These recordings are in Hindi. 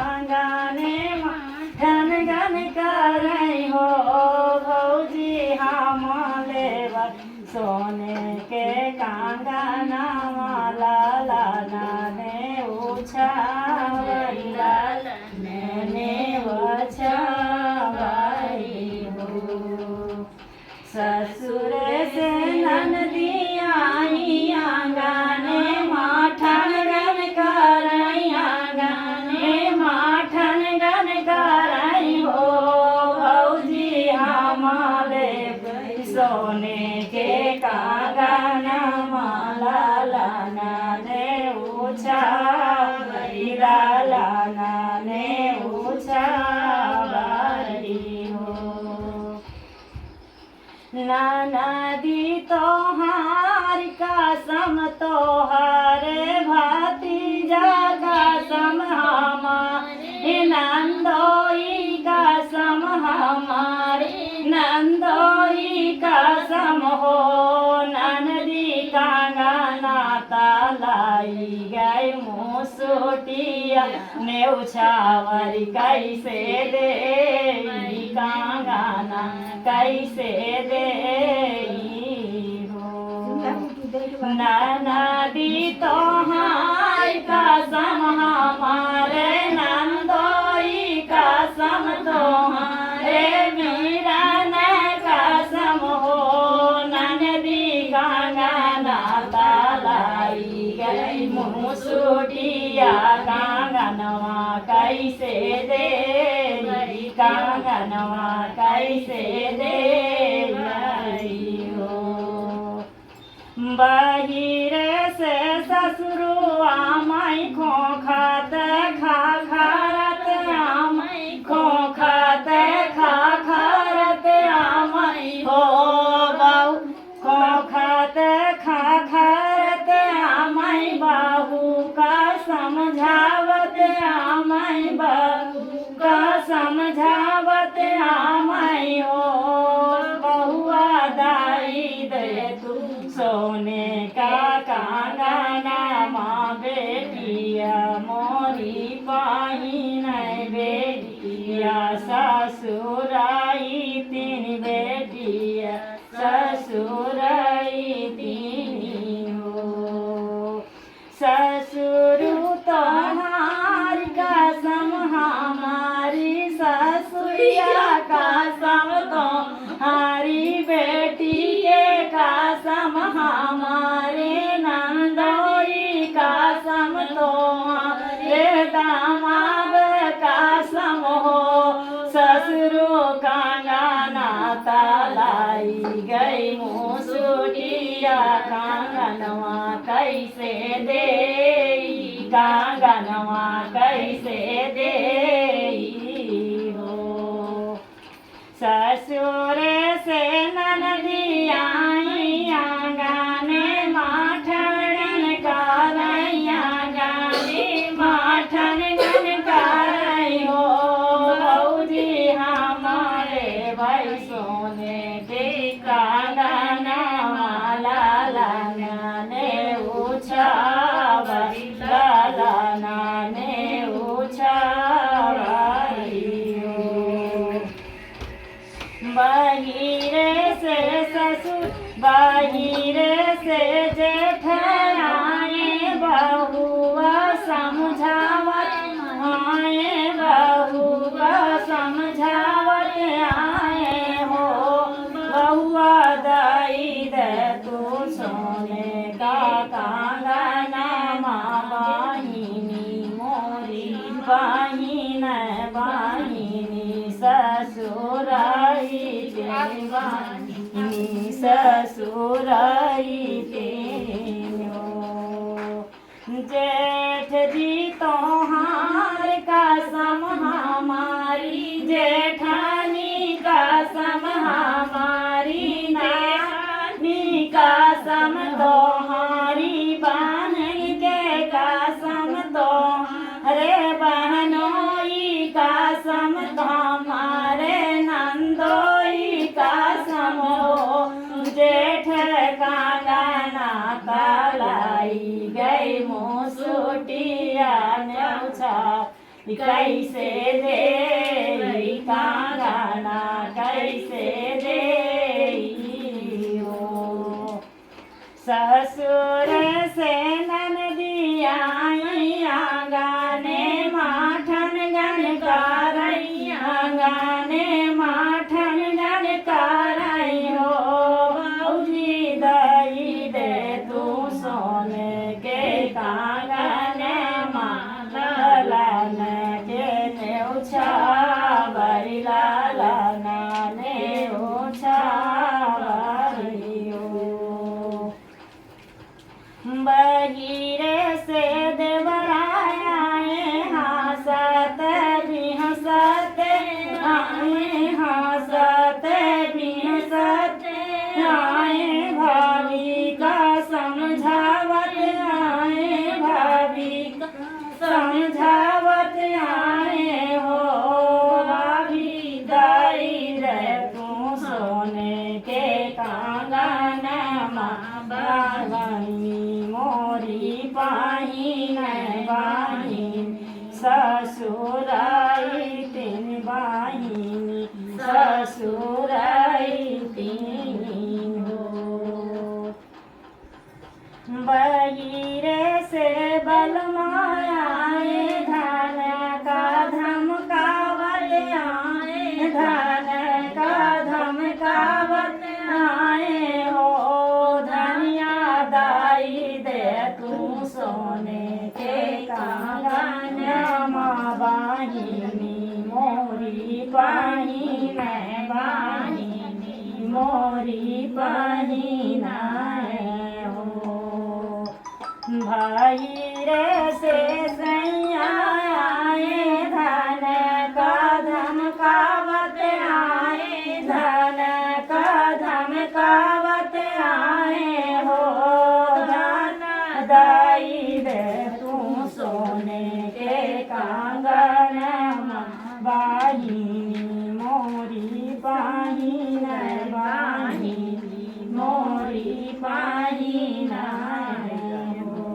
आंगने माठन गन करई हो भौजी हम लेवा सोने के कांगना माला लाना ने उछावरी ने वछावरी हो ससुर से ननदी आई आंगने माठन गन करई आंगने माठन गन करई हो भौजी हम लेवा सोने के कांगना माला लाना ने उछावरी लाना ने उछावरी हो ननदी तोहार कसम तोहार भतीजा कसम हमारे नंदोई कसम हमारे नंदोई कसम हो ननदी कांगना तालाई गई मुसुटिया ने उछावरी कैसे दे कांगना कैसे दे हो ननदी तोहार कसम हमारे नंदोई कसम तोहारे मीरन कसम हो ननदी कांगना तालाई गई मुसुटिया कांगनवा कैसे दे कांगनवा कैसे दे हो बहिर से ससुरुआ माई खोखत खाखरत आमई खोखत खाखरत आमई हो बहु खोखत खाखरत आमई बाहू का समझावत आमई बाहू का समझावत आमई हो बहुआ दाई दे तू सोने का कांगना माँ बेटिया मोरी पाई नहीं बेटिया ससुराई तीन बेटिया ससुराई तीन हो ससुरु तोहार कसम हमारी ससुरिया कसम तुम्हारी बेटी के कसम हमारे नंदोई कसम तुम्हारे दामाद कसम हो ससुरो कांगना तालाई गई मुसुटिया कांगनवा कैसे दे कांगनवा कैसे दे हो ससुर से ननदी आई आंगने माठन करई आंगने माठन गन करई हो भौजी हमारे भाई सोने के कांगना माला लाना ने उछावरी लाना ने उछावरी हो बाहिर से ससुर बाहिर से जेठ आए बहुआ समझावत आए बहुआ समझावत आए हो बहुआ दाई दे तू सोने का कांगना माँ बाहिनी मोरी बाहिन बाहिनी ससुराई तेवानी ससुराई तेनो जेठ जी तोहार कसम हमारी जेठानी कसम हमारी नानी कसम तोहारी बहन के कसम तोहरे बहनोई कसम हमारे नंदोई कसम जेठ कांगना तालाई गई मुसुटिया ने कैसे देई कांगना कैसे देई हो। ससुर से ननदिया गाने माठन गन करैया गाने माठन गन करई हो। भौजी दई दे तू सोने के कांगन मालन के नेउछा बरिला लाने उछा बहिरे से देवराया हंसत भी हंसत आए हंसत भी हंसत आए भाभी का समझावत आए भाभी का समझावत आए हो। भाभी दाई रे तू सोने के कांगन बाई मोरी पाहीन बाहीन ससुराई तीन बाहीन ससुराई तीन हो। बहिरे से बलमाए धन का धमकावत आए धन का धमकावत आए हो। धनिया दाई दे तू सोने के कांगन बाहिनी मोरी पाहीन बाहिनी मोरी पाहीन हो। भाई रे से सैया आए धन का धमकावत आए धन का धमकावत आए हो। धन दाई दे तू सोने के कांगन बाहिनी मोरी पाहीन बाहिनी मोरी पाहीन हो।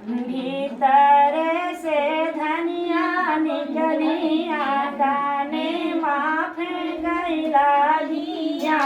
भीतर से धनिया निकलिया गाने माफ गैला दिया